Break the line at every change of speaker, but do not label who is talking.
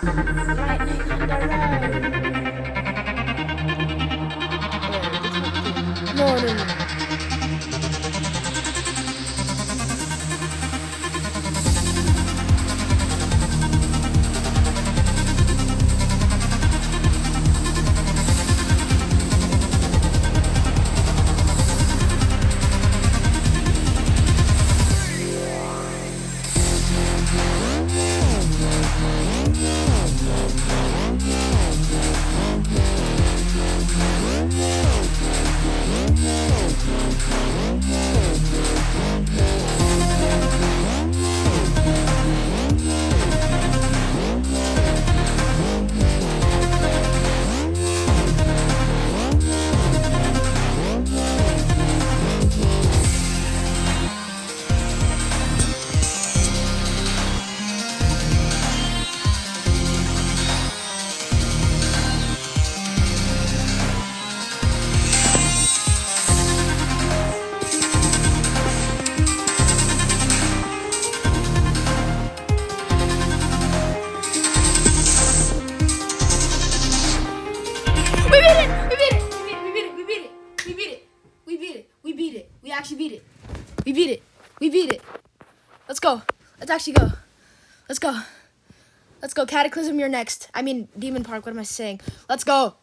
Lightning on the road. No, no, no. We beat it! We beat it! We beat it! We beat it! We beat it! We beat it! We beat it! We actually beat it! We beat it! We beat it! Let's go! Let's actually go! Let's go! Let's go! Cataclysm, you're next. I mean, Demon Park. What am I saying? Let's go!